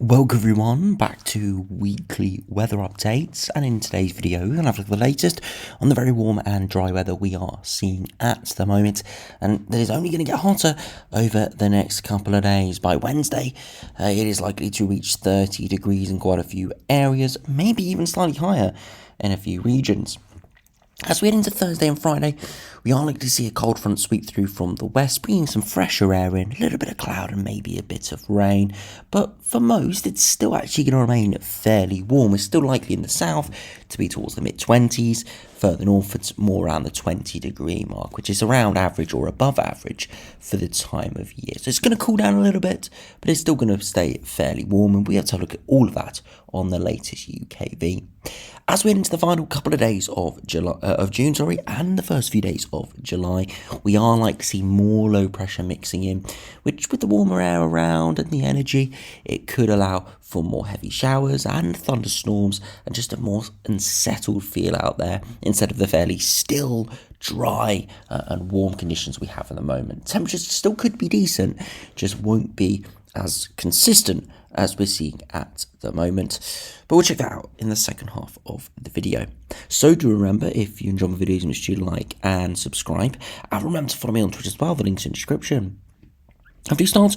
Welcome everyone back to weekly weather updates, and in today's video we're going to have a look at the latest on the very warm and dry weather we are seeing at the moment, and that is only going to get hotter over the next couple of days. By Wednesday it is likely to reach 30 degrees in quite a few areas, maybe even slightly higher in a few regions. As we head into Thursday and Friday, we are likely to see a cold front sweep through from the west, bringing some fresher air in, a little bit of cloud and maybe a bit of rain. But for most, it's still actually going to remain fairly warm. It's still likely in the south to be towards the mid-20s, further north it's more around the 20-degree mark, which is around average or above average for the time of year. So it's going to cool down a little bit, but it's still going to stay fairly warm, and we have to look at all of that on the latest UKV. As we head into the final couple of days of June, and the first few days of July, we are likely to see more low pressure mixing in, which with the warmer air around and the energy, it could allow for more heavy showers and thunderstorms and just a more unsettled feel out there instead of the fairly still, dry and warm conditions we have at the moment. Temperatures still could be decent, just won't be as consistent as we're seeing at the moment, but we'll check that out in the second half of the video. So do remember, if you enjoy my videos, make sure you like and subscribe, and remember to follow me on Twitter as well, the link's in the description. After you start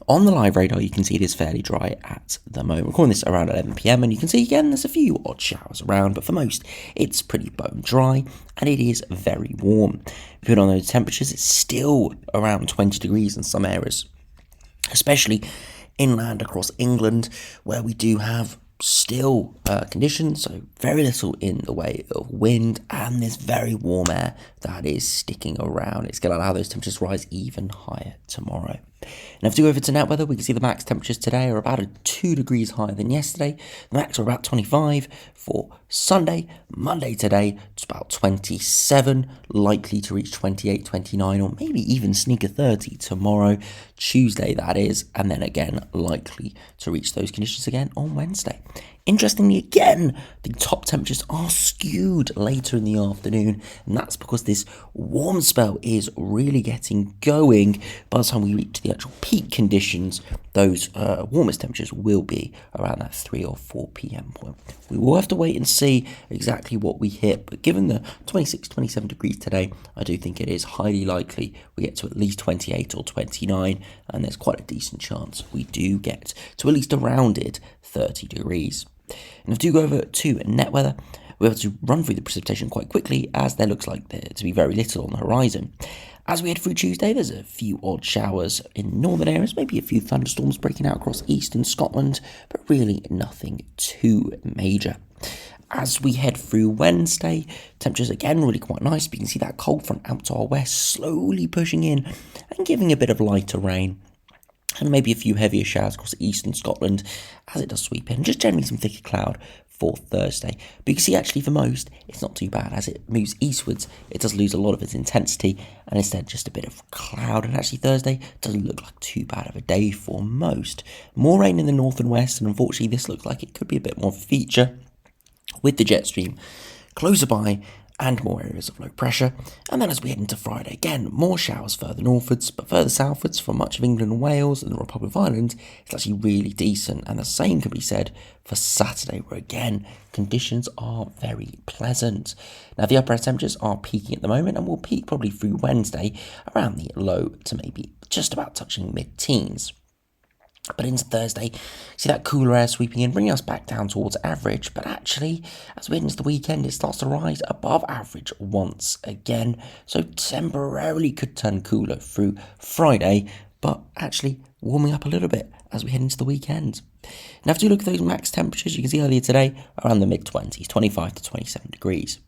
on the live radar, you can see it is fairly dry at the moment. We're recording this around 11 PM, and you can see again there's a few odd showers around, but for most it's pretty bone dry and it is very warm. If you put on those temperatures, it's still around 20 degrees in some areas, especially inland across England, where we do have still conditions, so very little in the way of wind and this very warm air that is sticking around. It's going to allow those temperatures to rise even higher tomorrow. Now, if we go over to net weather, we can see the max temperatures today are about 2 degrees higher than yesterday. The max are about 25 for Sunday. Monday today, it's about 27, likely to reach 28, 29, or maybe even sneak a 30 tomorrow, Tuesday that is, and then again likely to reach those conditions again on Wednesday. Interestingly, again, the top temperatures are skewed later in the afternoon, and that's because this warm spell is really getting going. By the time we reach the actual peak conditions, those warmest temperatures will be around that 3 or 4 PM point. We will have to wait and see exactly what we hit, but given the 26, 27 degrees today, I do think it is highly likely we get to at least 28 or 29, and there's quite a decent chance we do get to at least a rounded 30 degrees. And if we do go over to net weather, we're able to run through the precipitation quite quickly, as there looks like there to be very little on the horizon. As we head through Tuesday, there's a few odd showers in northern areas, maybe a few thunderstorms breaking out across eastern Scotland, but really nothing too major. As we head through Wednesday, temperatures again really quite nice, but you can see that cold front out to our west slowly pushing in and giving a bit of lighter rain, and maybe a few heavier showers across eastern Scotland as it does sweep in. Just generally some thicker cloud for Thursday. But you can see actually for most, it's not too bad. As it moves eastwards, it does lose a lot of its intensity, and instead just a bit of cloud. And actually Thursday doesn't look like too bad of a day for most. More rain in the north and west, and unfortunately this looks like it could be a bit more of a feature with the jet stream closer by and more areas of low pressure. And then as we head into Friday, again, more showers further northwards, but further southwards for much of England and Wales and the Republic of Ireland, it's actually really decent. And the same can be said for Saturday, where again, conditions are very pleasant. Now, the upper air temperatures are peaking at the moment and will peak probably through Wednesday around the low to maybe just about touching mid-teens. But into Thursday, see that cooler air sweeping in, bringing us back down towards average. But actually, as we head into the weekend, it starts to rise above average once again. So temporarily could turn cooler through Friday, but actually warming up a little bit as we head into the weekend. Now, if you look at those max temperatures, you can see earlier today around the mid-20s, 25 to 27 degrees.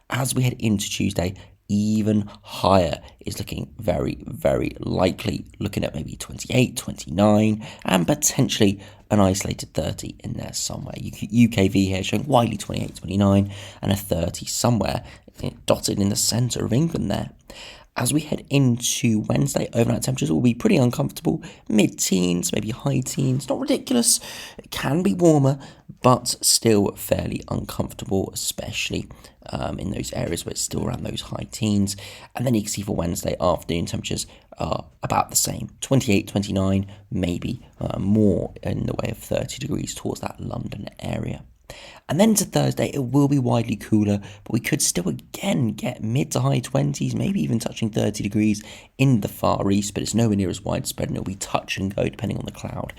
As we head into Tuesday, even higher is looking very, very likely, looking at maybe 28, 29, and potentially an isolated 30 in there somewhere. UKV here showing widely 28, 29, and a 30 somewhere dotted in the centre of England there. As we head into Wednesday, overnight temperatures will be pretty uncomfortable, mid-teens, maybe high teens, not ridiculous. It can be warmer, but still fairly uncomfortable, especially in those areas where it's still around those high teens. And then you can see for Wednesday afternoon, temperatures are about the same, 28, 29, maybe more in the way of 30 degrees towards that London area. And then to Thursday, it will be widely cooler, but we could still again get mid to high 20s, maybe even touching 30 degrees in the Far East, but it's nowhere near as widespread, and it'll be touch and go depending on the cloud.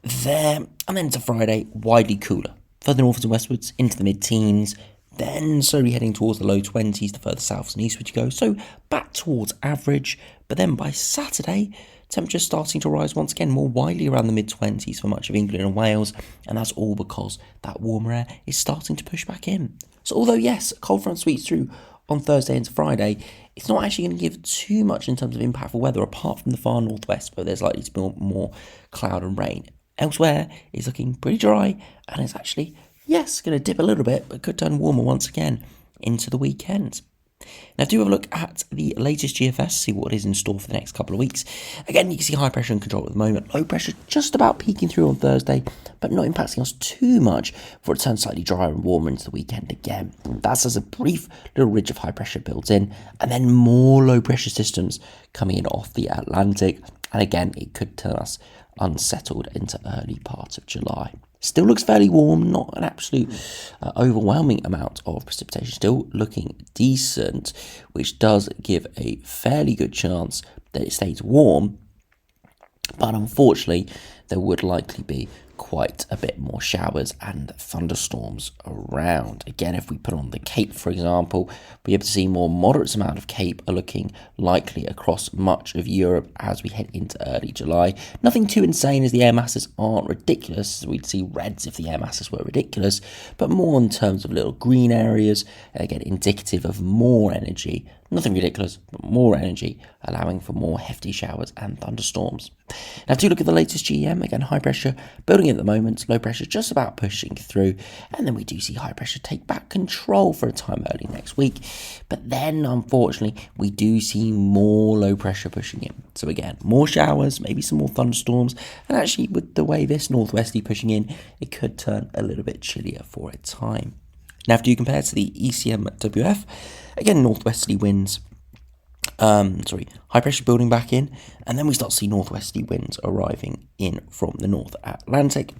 There, and then to Friday, widely cooler. Further northwards and westwards, into the mid-teens, then slowly heading towards the low 20s the further south and eastward you go, so back towards average. But then by Saturday, temperatures starting to rise once again more widely around the mid-20s for much of England and Wales, and that's all because that warmer air is starting to push back in. So although yes, cold front sweeps through on Thursday into Friday, it's not actually going to give too much in terms of impact for weather apart from the far northwest where there's likely to be more cloud and rain. Elsewhere, it's looking pretty dry, and it's actually, yes, going to dip a little bit, but could turn warmer once again into the weekend. Now, do have a look at the latest GFS, see what is in store for the next couple of weeks. Again, you can see high pressure and control at the moment. Low pressure just about peaking through on Thursday, but not impacting us too much before it turns slightly drier and warmer into the weekend again. That's as a brief little ridge of high pressure builds in, and then more low pressure systems coming in off the Atlantic. And again, it could turn us unsettled into early part of July. Still looks fairly warm, not an absolute overwhelming amount of precipitation, still looking decent, which does give a fairly good chance that it stays warm, but unfortunately there would likely be quite a bit more showers and thunderstorms around. Again, if we put on the Cape, for example, we're able to see more moderate amount of Cape are looking likely across much of Europe as we head into early July. Nothing too insane as the air masses aren't ridiculous. We'd see reds if the air masses were ridiculous, but more in terms of little green areas, again, indicative of more energy. Nothing ridiculous, but more energy, allowing for more hefty showers and thunderstorms. Now, do look at the latest GEM. Again, high pressure building at the moment, low pressure just about pushing through, and then we do see high pressure take back control for a time early next week. But then, unfortunately, we do see more low pressure pushing in. So again, more showers, maybe some more thunderstorms, and actually with the way this northwesterly pushing in, it could turn a little bit chillier for a time. Now, if you compare to the ECMWF, again, northwesterly winds, high pressure building back in, and then we start to see northwesterly winds arriving in from the North Atlantic.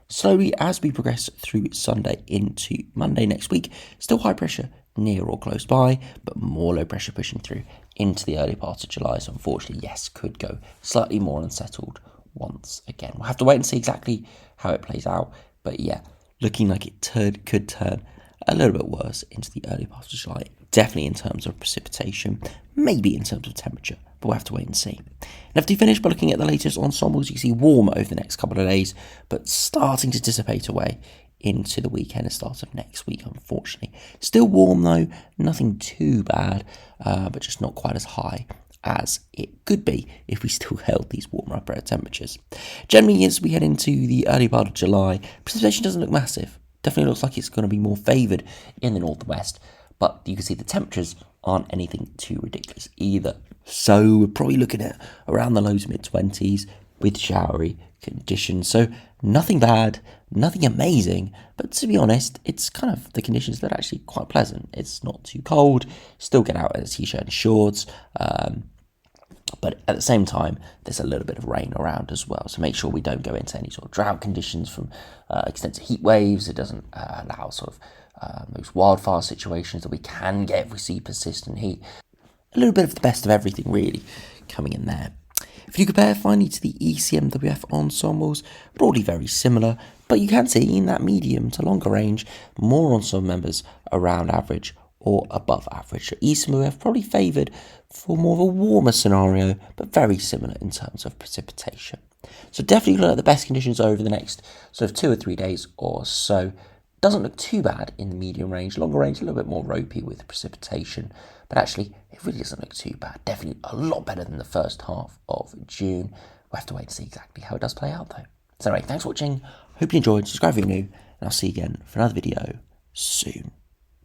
Slowly, as we progress through Sunday into Monday next week, still high pressure near or close by, but more low pressure pushing through into the early part of July. So unfortunately, yes, could go slightly more unsettled once again. We'll have to wait and see exactly how it plays out, but yeah, looking like it could turn a little bit worse into the early part of July, definitely in terms of precipitation, maybe in terms of temperature, but we'll have to wait and see. And after you finish by looking at the latest ensembles, you can see warmer over the next couple of days, but starting to dissipate away into the weekend and start of next week, unfortunately. Still warm though, nothing too bad, but just not quite as high as it could be if we still held these warmer upper air temperatures. Generally, as we head into the early part of July, precipitation doesn't look massive. Definitely looks like it's going to be more favoured in the northwest, but you can see the temperatures aren't anything too ridiculous either. So we're probably looking at around the low to mid-20s with showery conditions. So nothing bad, nothing amazing, but to be honest, it's kind of the conditions that are actually quite pleasant. It's not too cold, still get out in a t-shirt and shorts, but at the same time, there's a little bit of rain around as well. So make sure we don't go into any sort of drought conditions from extensive heat waves. It doesn't allow sort of those wildfire situations that we can get if we see persistent heat. A little bit of the best of everything really coming in there. If you compare finally to the ECMWF ensembles, broadly very similar, but you can see in that medium to longer range, more ensemble members around average or above average. So ECMWF probably favoured for more of a warmer scenario, but very similar in terms of precipitation. So definitely look at the best conditions over the next sort of 2 or 3 days or so. Doesn't look too bad in the medium range. Longer range, a little bit more ropey with precipitation, but actually it really doesn't look too bad. Definitely a lot better than the first half of June. We'll have to wait to see exactly how it does play out though. So anyway, thanks for watching. Hope you enjoyed. Subscribe if you're new, and I'll see you again for another video soon.